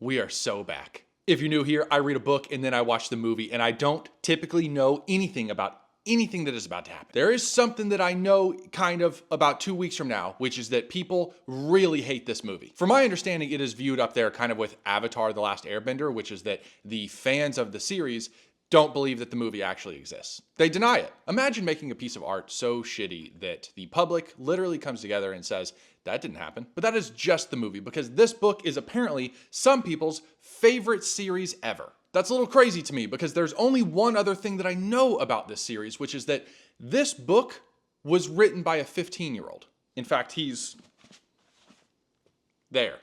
We are so back. If you're new here, I read a book and then I watch the movie, and I don't typically know anything about anything that is about to happen. There is something that I know kind of about 2 weeks from now, which is that people really hate this movie. From my understanding, it is viewed up there kind of with Avatar: The Last Airbender, which is that the fans of the series don't believe that the movie actually exists. They deny it. Imagine making a piece of art so shitty that the public literally comes together and says, that didn't happen. But that is just the movie, because this book is apparently some people's favorite series ever. That's a little crazy to me, because there's only one other thing that I know about this series, which is that this book was written by a 15-year-old. In fact, he's there.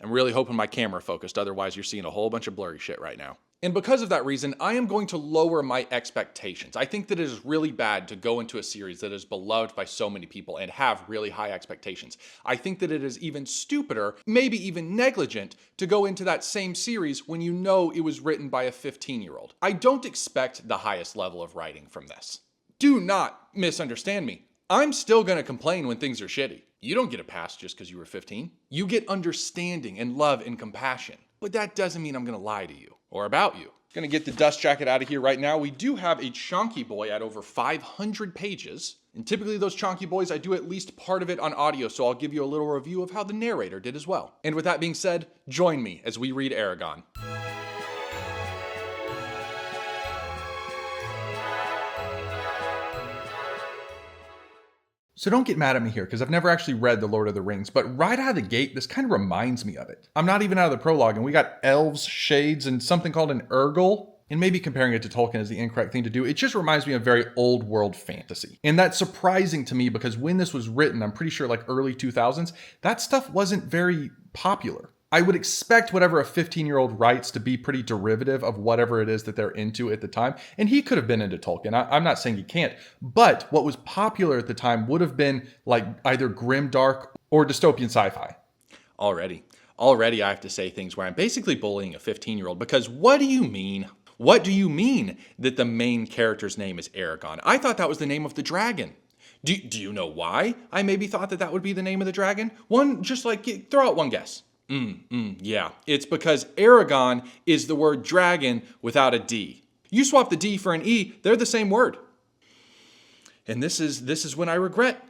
I'm really hoping my camera focused, otherwise you're seeing a whole bunch of blurry shit right now. And because of that reason, I am going to lower my expectations. I think that it is really bad to go into a series that is beloved by so many people and have really high expectations. I think that it is even stupider, maybe even negligent, to go into that same series when you know it was written by a 15-year-old. I don't expect the highest level of writing from this. Do not misunderstand me. I'm still going to complain when things are shitty. You don't get a pass just because you were 15. You get understanding and love and compassion. But that doesn't mean I'm going to lie to you or about you. Going to get the dust jacket out of here right now. We do have a chunky boy at over 500 pages. And typically those chunky boys, I do at least part of it on audio, so I'll give you a little review of how the narrator did as well. And with that being said, join me as we read Eragon. So don't get mad at me here, because I've never actually read The Lord of the Rings, but right out of the gate, this kind of reminds me of it. I'm not even out of the prologue, and we got elves, shades, and something called an Urgle. And maybe comparing it to Tolkien is the incorrect thing to do. It just reminds me of very old world fantasy. And that's surprising to me, because when this was written, I'm pretty sure like early 2000s, that stuff wasn't very popular. I would expect whatever a 15-year-old writes to be pretty derivative of whatever it is that they're into at the time. And he could have been into Tolkien. I'm not saying he can't. But what was popular at the time would have been like either grimdark or dystopian sci-fi. Already I have to say things where I'm basically bullying a 15-year-old, because what do you mean? What do you mean that the main character's name is Eragon? I thought that was the name of the dragon. Do you know why I maybe thought that would be the name of the dragon? Throw out one guess. Yeah, it's because Eragon is the word dragon without a D. You swap the D for an E, they're the same word. And this is when I regret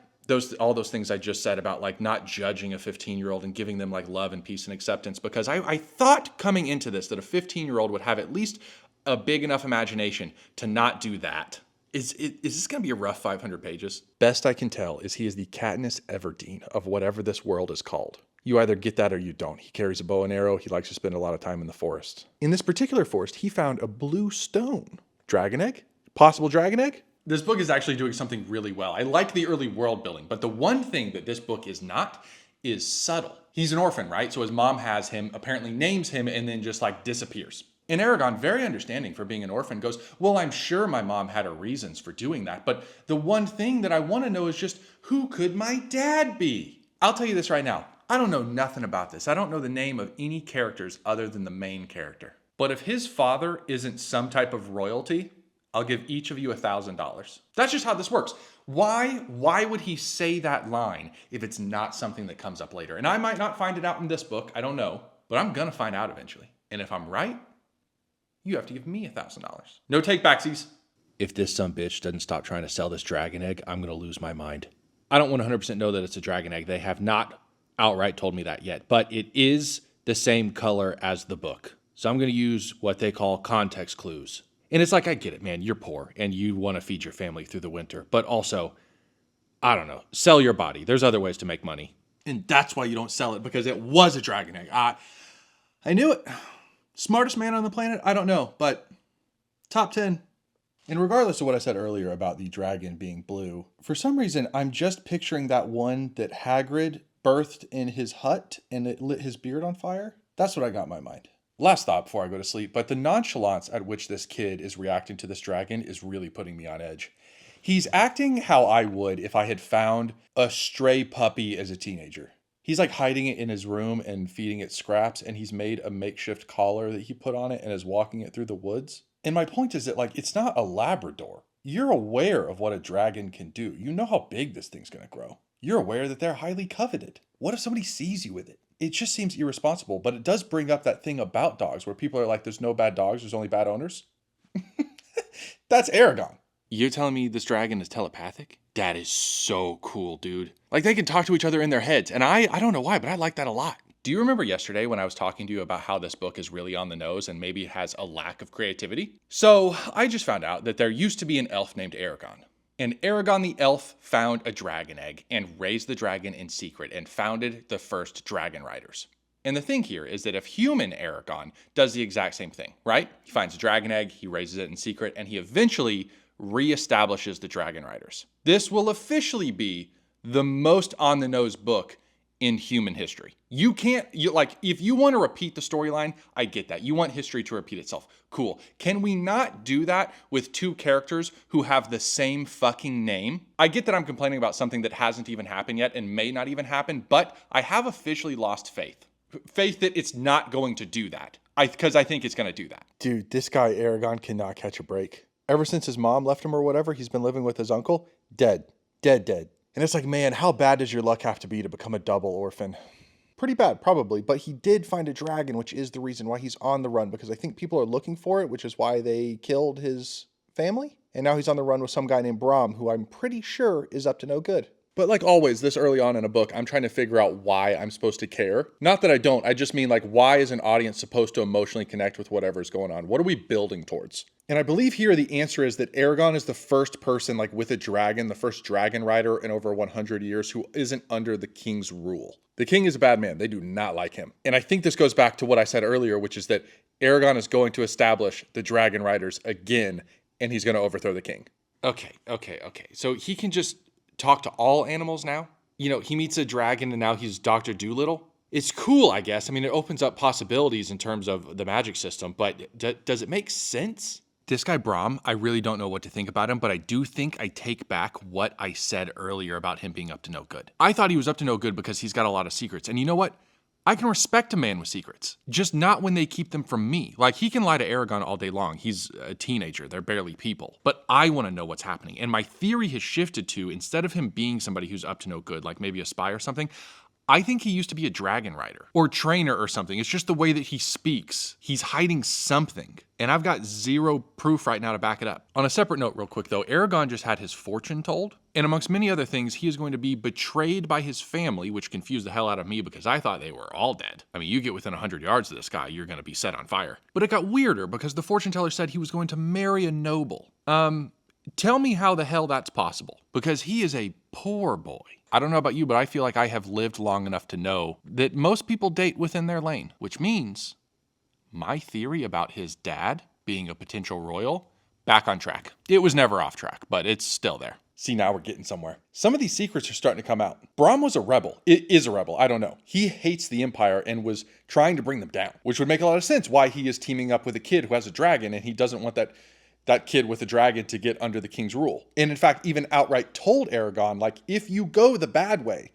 all those things I just said about like not judging a 15-year-old and giving them like love and peace and acceptance, because I thought coming into this that a 15-year-old would have at least a big enough imagination to not do that. Is this going to be a rough 500 pages? Best I can tell is he is the Katniss Everdeen of whatever this world is called. You either get that or you don't. He carries a bow and arrow. He likes to spend a lot of time in the forest. In this particular forest, he found a blue stone. Dragon egg? Possible dragon egg? This book is actually doing something really well. I like the early world building, but the one thing that this book is not is subtle. He's an orphan, right? So his mom has him, apparently names him, and then just like disappears. And Eragon, very understanding for being an orphan, goes, well, I'm sure my mom had her reasons for doing that, but the one thing that I want to know is just, who could my dad be? I'll tell you this right now. I don't know nothing about this. I don't know the name of any characters other than the main character. But if his father isn't some type of royalty, I'll give each of you $1,000. That's just how this works. Why would he say that line if it's not something that comes up later? And I might not find it out in this book. I don't know. But I'm going to find out eventually. And if I'm right, you have to give me $1,000. No take-backsies. If this sumbitch doesn't stop trying to sell this dragon egg, I'm going to lose my mind. I don't 100% know that it's a dragon egg. They have not outright told me that yet, but it is the same color as the book. So I'm going to use what they call context clues. And it's like, I get it, man, you're poor and you want to feed your family through the winter, but also, I don't know, sell your body. There's other ways to make money. And that's why you don't sell it, because it was a dragon egg. I knew it. Smartest man on the planet? I don't know, but top 10. And regardless of what I said earlier about the dragon being blue, for some reason, I'm just picturing that one that Hagrid birthed in his hut and it lit his beard on fire. That's what I got in my mind. Last thought before I go to sleep, but the nonchalance at which this kid is reacting to this dragon is really putting me on edge. He's acting how I would if I had found a stray puppy as a teenager. He's like hiding it in his room and feeding it scraps, and he's made a makeshift collar that he put on it and is walking it through the woods. And my point is that like, it's not a Labrador. You're aware of what a dragon can do. You know how big this thing's going to grow. You're aware that they're highly coveted. What if somebody sees you with it? it just seems irresponsible, but it does bring up that thing about dogs where people are like, there's no bad dogs, there's only bad owners. That's Eragon. You're telling me this dragon is telepathic? That is so cool, dude. Like, they can talk to each other in their heads, and I don't know why, but I like that a lot. Do you remember yesterday when I was talking to you about how this book is really on the nose and maybe has a lack of creativity? So, I just found out that there used to be an elf named Eragon. And Eragon the elf found a dragon egg and raised the dragon in secret and founded the first dragon riders. And the thing here is that if human Eragon does the exact same thing, right? He finds a dragon egg, he raises it in secret, and he eventually reestablishes the dragon riders. This will officially be the most on-the-nose book in human history. If you want to repeat the storyline, I get that. You want history to repeat itself. Cool. Can we not do that with two characters who have the same fucking name? I get that I'm complaining about something that hasn't even happened yet and may not even happen, but I have officially lost faith. Faith that it's not going to do that. Because I think it's going to do that. Dude, this guy Eragon cannot catch a break. Ever since his mom left him or whatever, he's been living with his uncle. Dead. And it's like, man, how bad does your luck have to be to become a double orphan? Pretty bad, probably. But he did find a dragon, which is the reason why he's on the run. Because I think people are looking for it, which is why they killed his family. And now he's on the run with some guy named Brom, who I'm pretty sure is up to no good. But like always, this early on in a book, I'm trying to figure out why I'm supposed to care. Not that I don't, I just mean like, why is an audience supposed to emotionally connect with whatever's going on? What are we building towards? And I believe here the answer is that Eragon is the first person like with a dragon, the first dragon rider in over 100 years who isn't under the king's rule. The king is a bad man. They do not like him. And I think this goes back to what I said earlier, which is that Eragon is going to establish the dragon riders again, and he's going to overthrow the king. Okay. So he can just talk to all animals now? You know, he meets a dragon and now he's Dr. Dolittle? It's cool, I guess. I mean, it opens up possibilities in terms of the magic system, but does it make sense? This guy Brom, I really don't know what to think about him, but I do think I take back what I said earlier about him being up to no good. I thought he was up to no good because he's got a lot of secrets. And you know what? I can respect a man with secrets, just not when they keep them from me. Like, he can lie to Eragon all day long. He's a teenager. They're barely people. But I want to know what's happening. And my theory has shifted to, instead of him being somebody who's up to no good, like maybe a spy or something, I think he used to be a dragon rider or trainer or something. It's just the way that he speaks. He's hiding something. And I've got zero proof right now to back it up. On a separate note real quick though, Eragon just had his fortune told. And amongst many other things, he is going to be betrayed by his family, which confused the hell out of me because I thought they were all dead. I mean, you get within 100 yards of this guy, you're going to be set on fire. But it got weirder because the fortune teller said he was going to marry a noble. Tell me how the hell that's possible, because he is a poor boy. I don't know about you, but I feel like I have lived long enough to know that most people date within their lane, which means my theory about his dad being a potential royal, back on track. It was never off track, but it's still there. See, now we're getting somewhere. Some of these secrets are starting to come out. Brom was a rebel. It is a rebel. I don't know. He hates the Empire and was trying to bring them down, which would make a lot of sense why he is teaming up with a kid who has a dragon and he doesn't want that kid with a dragon to get under the king's rule. And in fact, even outright told Eragon, like, if you go the bad way,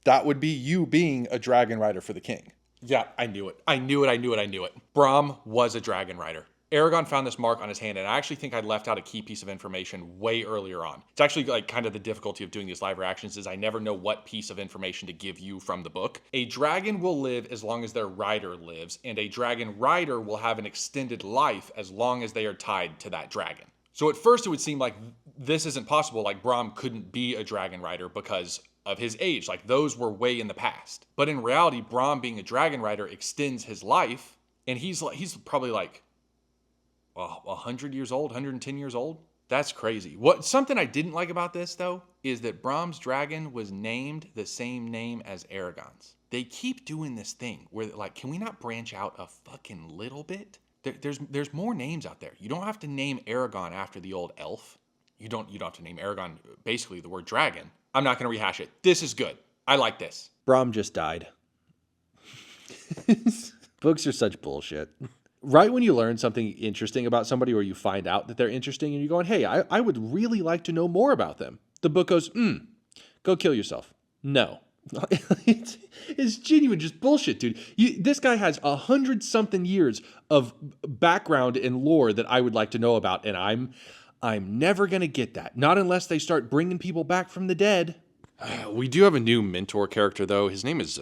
that would be you being a dragon rider for the king. Yeah, I knew it. Brom was a dragon rider. Eragon found this mark on his hand, and I actually think I left out a key piece of information way earlier on. It's actually like kind of the difficulty of doing these live reactions is I never know what piece of information to give you from the book. A dragon will live as long as their rider lives, and a dragon rider will have an extended life as long as they are tied to that dragon. So at first it would seem like this isn't possible, like Brom couldn't be a dragon rider because of his age, like those were way in the past. But in reality, Brom being a dragon rider extends his life, and he's probably like 100 years old, 110 years old. That's crazy. Something I didn't like about this, though, is that Brom's dragon was named the same name as Eragon's. They keep doing this thing where, like, can we not branch out a fucking little bit? There's more names out there. You don't have to name Eragon after the old elf. You don't have to name Eragon basically the word dragon. I'm not going to rehash it. This is good. I like this. Brom just died. Books are such bullshit. Right when you learn something interesting about somebody or you find out that they're interesting and you're going, hey, I would really like to know more about them. The book goes, go kill yourself. No. It's genuine, just bullshit, dude. This guy has 100-something years of background and lore that I would like to know about, and I'm never going to get that. Not unless they start bringing people back from the dead. We do have a new mentor character, though. His name is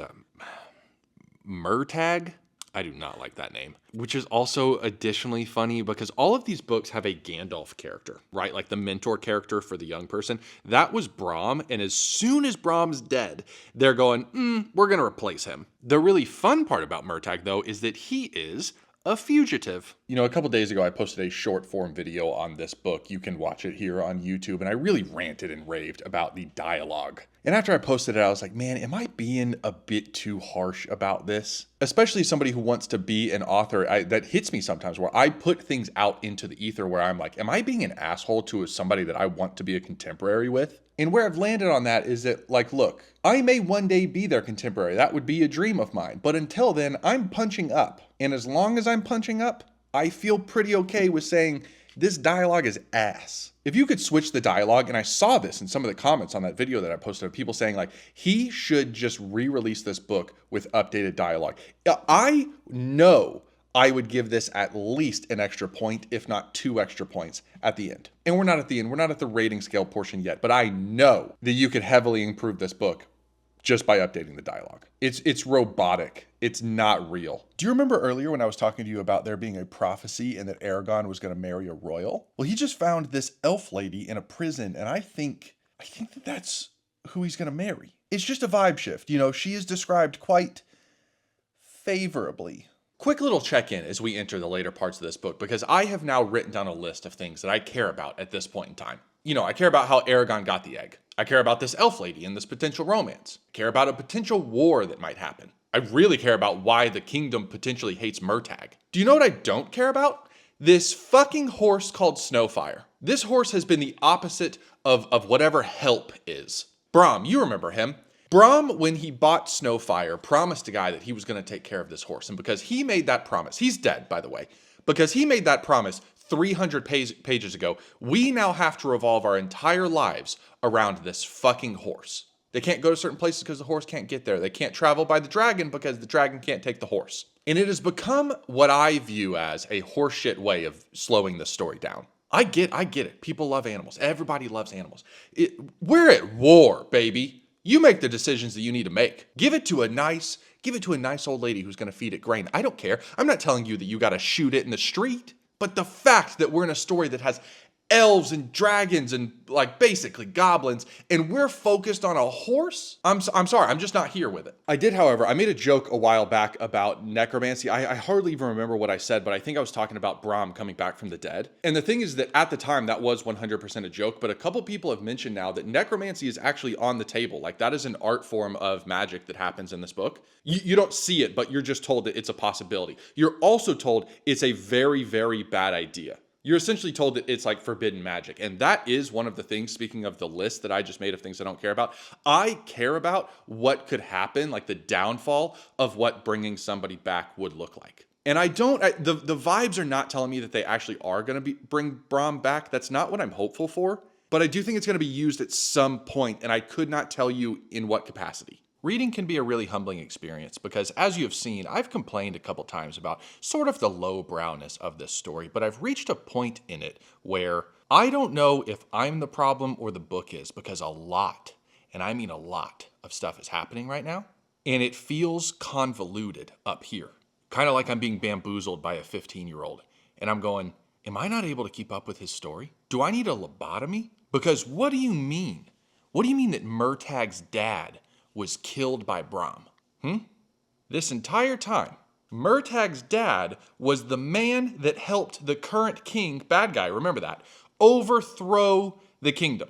Murtagh. I do not like that name, which is also additionally funny because all of these books have a Gandalf character, right? Like the mentor character for the young person. That was Brom, and as soon as Brom's dead, they're going, we're going to replace him. The really fun part about Murtagh, though, is that he is a fugitive. You know, a couple days ago, I posted a short form video on this book. You can watch it here on YouTube. And I really ranted and raved about the dialogue. And after I posted it, I was like, man, am I being a bit too harsh about this? Especially somebody who wants to be an author. That hits me sometimes where I put things out into the ether where I'm like, am I being an asshole to somebody that I want to be a contemporary with? And where I've landed on that is that, like, look, I may one day be their contemporary. That would be a dream of mine. But until then, I'm punching up. And as long as I'm punching up, I feel pretty okay with saying this dialogue is ass. If you could switch the dialogue, and I saw this in some of the comments on that video that I posted of people saying, like, he should just re-release this book with updated dialogue. I know I would give this at least an extra point, if not 2 extra points at the end. And we're not at the end. We're not at the rating scale portion yet, but I know that you could heavily improve this book just by updating the dialogue. It's robotic. It's not real. Do you remember earlier when I was talking to you about there being a prophecy and that Eragon was going to marry a royal? Well, he just found this elf lady in a prison, and I think that that's who he's going to marry. It's just a vibe shift. You know, she is described quite favorably. Quick little check-in as we enter the later parts of this book, because I have now written down a list of things that I care about at this point in time. You know, I care about how Eragon got the egg. I care about this elf lady and this potential romance. I care about a potential war that might happen. I really care about why the kingdom potentially hates Murtagh. Do you know what I don't care about? This fucking horse called Snowfire. This horse has been the opposite of whatever help is. Brom, you remember him. Brom, when he bought Snowfire, promised a guy that he was going to take care of this horse. And because he made that promise, he's dead, by the way, because he made that promise 300 pages ago, we now have to revolve our entire lives around this fucking horse. They can't go to certain places because the horse can't get there. They can't travel by the dragon because the dragon can't take the horse. And it has become what I view as a horseshit way of slowing the story down. I get it. People love animals. Everybody loves animals. We're at war, baby. You make the decisions that you need to make. Give it to a nice old lady who's going to feed it grain. I don't care. I'm not telling you that you got to shoot it in the street. But the fact that we're in a story that has elves and dragons and like basically goblins, and we're focused on a horse, I'm sorry, I'm just not here with it. I did, however, I made a joke a while back about necromancy. I hardly even remember what I said, but I think I was talking about Brom coming back from the dead. And the thing is that at the time, that was 100% a joke, but a couple people have mentioned now that necromancy is actually on the table. Like, that is an art form of magic that happens in this book. You don't see it, but you're just told that it's a possibility. You're also told it's a very, very bad idea. You're essentially told that it's like forbidden magic. And that is one of the things, speaking of the list that I just made of things I don't care about. I care about what could happen, like the downfall of what bringing somebody back would look like. And the vibes are not telling me that they actually are going to bring Brom back. That's not what I'm hopeful for. But I do think it's going to be used at some point, and I could not tell you in what capacity. Reading can be a really humbling experience because, as you have seen, I've complained a couple times about sort of the lowbrowness of this story, but I've reached a point in it where I don't know if I'm the problem or the book is, because a lot, and I mean a lot, of stuff is happening right now, and it feels convoluted up here. Kind of like I'm being bamboozled by a 15-year-old, and I'm going, am I not able to keep up with his story? Do I need a lobotomy? Because what do you mean? What do you mean that Murtagh's dad was killed by Brom? This entire time, Murtagh's dad was the man that helped the current king, bad guy, remember that, overthrow the kingdom.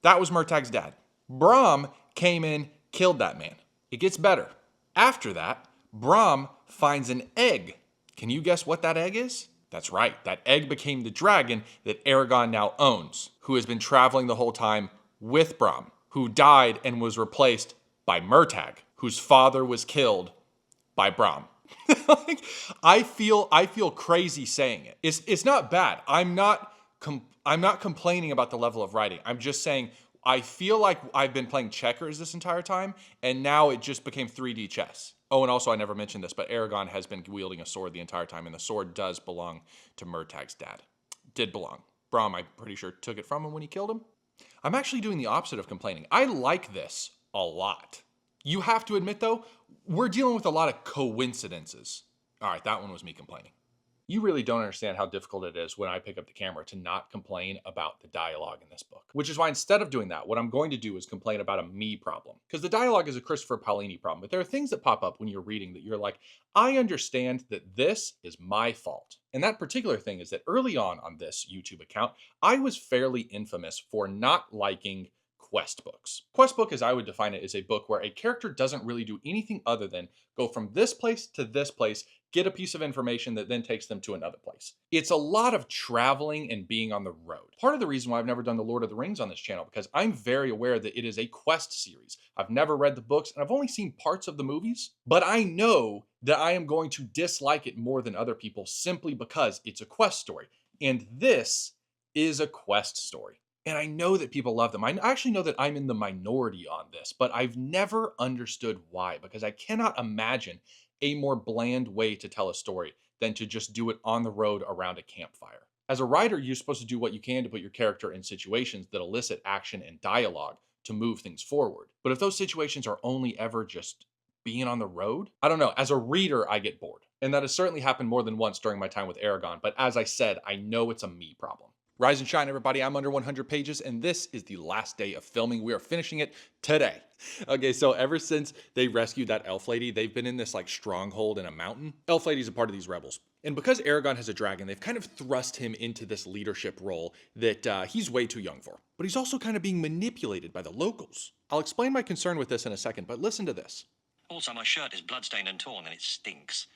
That was Murtagh's dad. Brom came in, killed that man. It gets better. After that, Brom finds an egg. Can you guess what that egg is? That's right, that egg became the dragon that Eragon now owns, who has been traveling the whole time with Brom, who died and was replaced by Murtagh, whose father was killed by Brom. I feel crazy saying it. It's not bad. I'm not complaining about the level of writing. I'm just saying I feel like I've been playing checkers this entire time, and now it just became 3D chess. Oh, and also I never mentioned this, but Eragon has been wielding a sword the entire time, and the sword does belong to Murtagh's dad. Did belong. Brom, I'm pretty sure, took it from him when he killed him. I'm actually doing the opposite of complaining. I like this a lot. You have to admit, though, we're dealing with a lot of coincidences. All right, that one was me complaining. You really don't understand how difficult it is when I pick up the camera to not complain about the dialogue in this book. Which is why instead of doing that, what I'm going to do is complain about a me problem. Because the dialogue is a Christopher Paolini problem, but there are things that pop up when you're reading that you're like, I understand that this is my fault. And that particular thing is that early on this YouTube account, I was fairly infamous for not liking quest books. Quest book, as I would define it, is a book where a character doesn't really do anything other than go from this place to this place, get a piece of information that then takes them to another place. It's a lot of traveling and being on the road. Part of the reason why I've never done the Lord of the Rings on this channel, because I'm very aware that it is a quest series. I've never read the books and I've only seen parts of the movies, but I know that I am going to dislike it more than other people simply because it's a quest story. And this is a quest story. And I know that people love them. I actually know that I'm in the minority on this, but I've never understood why, because I cannot imagine a more bland way to tell a story than to just do it on the road around a campfire. As a writer, you're supposed to do what you can to put your character in situations that elicit action and dialogue to move things forward. But if those situations are only ever just being on the road, I don't know. As a reader, I get bored. And that has certainly happened more than once during my time with Eragon. But as I said, I know it's a me problem. Rise and shine, everybody. I'm under 100 pages, and this is the last day of filming. We are finishing it today. Okay, so ever since they rescued that elf lady, they've been in this like stronghold in a mountain. Elf lady's a part of these rebels. And because Eragon has a dragon, they've kind of thrust him into this leadership role that he's way too young for. But he's also kind of being manipulated by the locals. I'll explain my concern with this in a second, but listen to this. Also, my shirt is bloodstained and torn, and it stinks.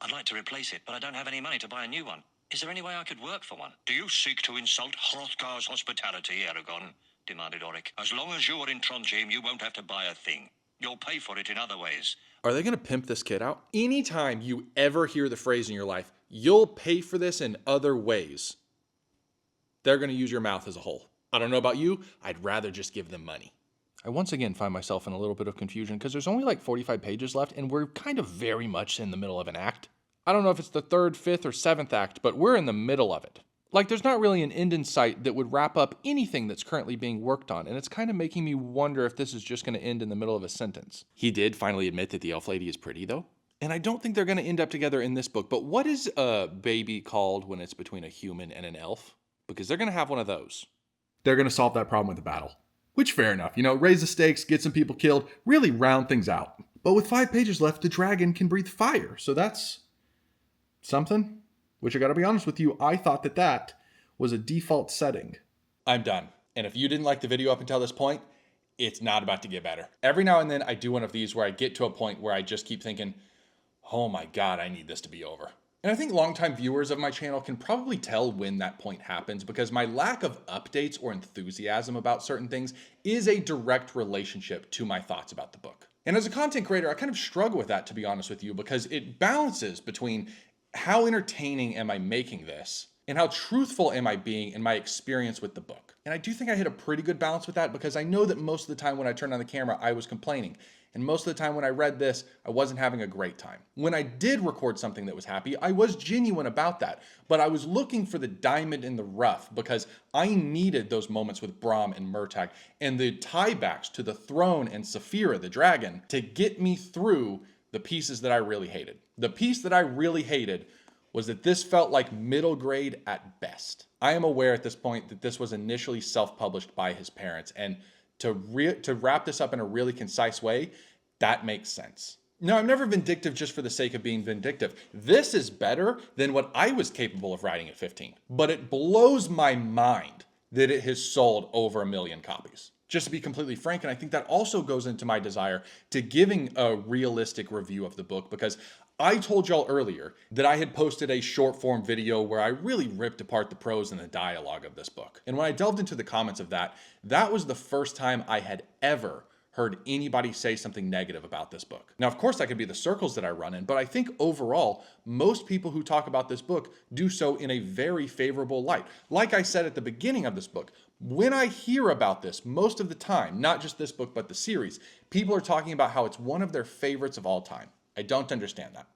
I'd like to replace it, but I don't have any money to buy a new one. Is there any way I could work for one? Do you seek to insult Hrothgar's hospitality, Eragon? Demanded Oric. As long as you are in Trondheim, you won't have to buy a thing. You'll pay for it in other ways. Are they going to pimp this kid out? Anytime you ever hear the phrase in your life, you'll pay for this in other ways, they're going to use your mouth as a whole. I don't know about you, I'd rather just give them money. I once again find myself in a little bit of confusion because there's only like 45 pages left and we're kind of very much in the middle of an act. I don't know if it's the 3rd, 5th, or 7th act, but we're in the middle of it. Like, there's not really an end in sight that would wrap up anything that's currently being worked on, and it's kind of making me wonder if this is just going to end in the middle of a sentence. He did finally admit that the elf lady is pretty, though. And I don't think they're going to end up together in this book, but what is a baby called when it's between a human and an elf? Because they're going to have one of those. They're going to solve that problem with the battle. Which, fair enough. You know, raise the stakes, get some people killed, really round things out. But with 5 pages left, the dragon can breathe fire, so that's something. Which I gotta be honest with you, I thought that was a default setting. I'm done. And if you didn't like the video up until this point, it's not about to get better. Every now and then I do one of these where I get to a point where I just keep thinking, oh my God, I need this to be over. And I think longtime viewers of my channel can probably tell when that point happens because my lack of updates or enthusiasm about certain things is a direct relationship to my thoughts about the book. And as a content creator, I kind of struggle with that, to be honest with you, because it balances between how entertaining am I making this and how truthful am I being in my experience with the book. And I do think I hit a pretty good balance with that because I know that most of the time when I turned on the camera, I was complaining. And most of the time when I read this, I wasn't having a great time. When I did record something that was happy, I was genuine about that. But I was looking for the diamond in the rough because I needed those moments with Brom and Murtagh and the tiebacks to the throne and Saphira, the dragon, to get me through the pieces that I really hated. The piece that I really hated was that this felt like middle grade at best. I am aware at this point that this was initially self-published by his parents, and to wrap this up in a really concise way, that makes sense. Now, I'm never vindictive just for the sake of being vindictive. This is better than what I was capable of writing at 15, but it blows my mind that it has sold over 1 million copies. Just to be completely frank, and I think that also goes into my desire to giving a realistic review of the book, because I told y'all earlier that I had posted a short form video where I really ripped apart the prose and the dialogue of this book. And when I delved into the comments of that, that was the first time I had ever heard anybody say something negative about this book. Now, of course, that could be the circles that I run in, but I think overall, most people who talk about this book do so in a very favorable light. Like I said at the beginning of this book, when I hear about this, most of the time, not just this book, but the series, people are talking about how it's one of their favorites of all time. I don't understand that.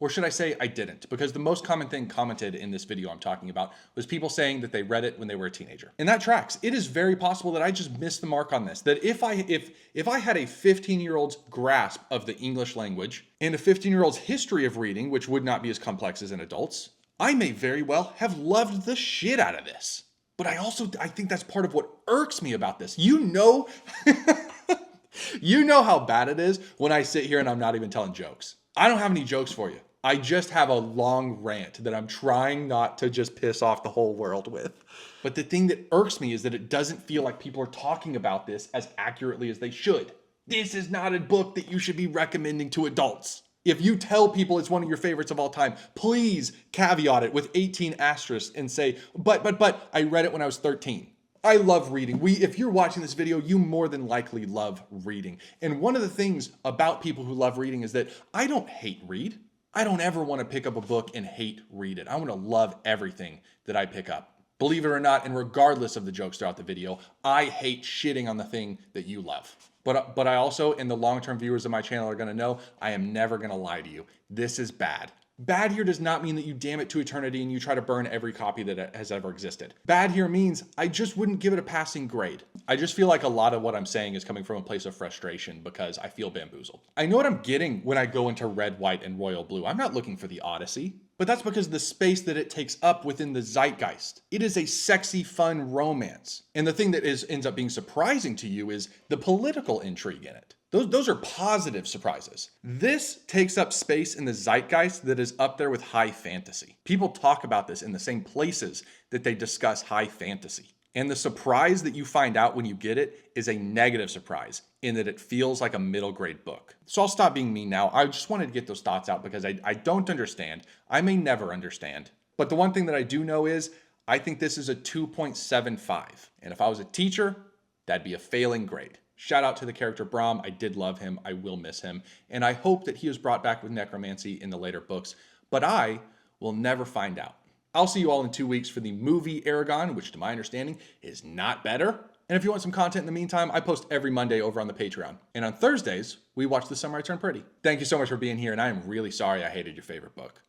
Or should I say I didn't? Because the most common thing commented in this video I'm talking about was people saying that they read it when they were a teenager. And that tracks. It is very possible that I just missed the mark on this. That if I had a 15-year-old's grasp of the English language and a 15-year-old's history of reading, which would not be as complex as an adult's, I may very well have loved the shit out of this. But I think that's part of what irks me about this. You know how bad it is when I sit here and I'm not even telling jokes. I don't have any jokes for you. I just have a long rant that I'm trying not to just piss off the whole world with. But the thing that irks me is that it doesn't feel like people are talking about this as accurately as they should. This is not a book that you should be recommending to adults. If you tell people it's one of your favorites of all time, please caveat it with 18 asterisks and say, but I read it when I was 13. I love reading. If you're watching this video, you more than likely love reading. And one of the things about people who love reading is that I don't hate read. I don't ever want to pick up a book and hate read it. I want to love everything that I pick up. Believe it or not, and regardless of the jokes throughout the video, I hate shitting on the thing that you love. But I also, and the long-term viewers of my channel are going to know, I am never going to lie to you. This is bad. Bad here does not mean that you damn it to eternity and you try to burn every copy that has ever existed. Bad here means I just wouldn't give it a passing grade. I just feel like a lot of what I'm saying is coming from a place of frustration because I feel bamboozled. I know what I'm getting when I go into red, white, and royal blue. I'm not looking for the Odyssey. But that's because of the space that it takes up within the zeitgeist. It is a sexy, fun romance. And the thing that ends up being surprising to you is the political intrigue in it. Those are positive surprises. This takes up space in the zeitgeist that is up there with high fantasy. People talk about this in the same places that they discuss high fantasy. And the surprise that you find out when you get it is a negative surprise in that it feels like a middle grade book. So I'll stop being mean now. I just wanted to get those thoughts out because I don't understand. I may never understand. But the one thing that I do know is I think this is a 2.75. And if I was a teacher, that'd be a failing grade. Shout out to the character Brom. I did love him. I will miss him. And I hope that he is brought back with necromancy in the later books. But I will never find out. I'll see you all in 2 weeks for the movie Eragon, which to my understanding is not better. And if you want some content in the meantime, I post every Monday over on the Patreon. And on Thursdays, we watch The Summer I Turned Pretty. Thank you so much for being here, and I am really sorry I hated your favorite book.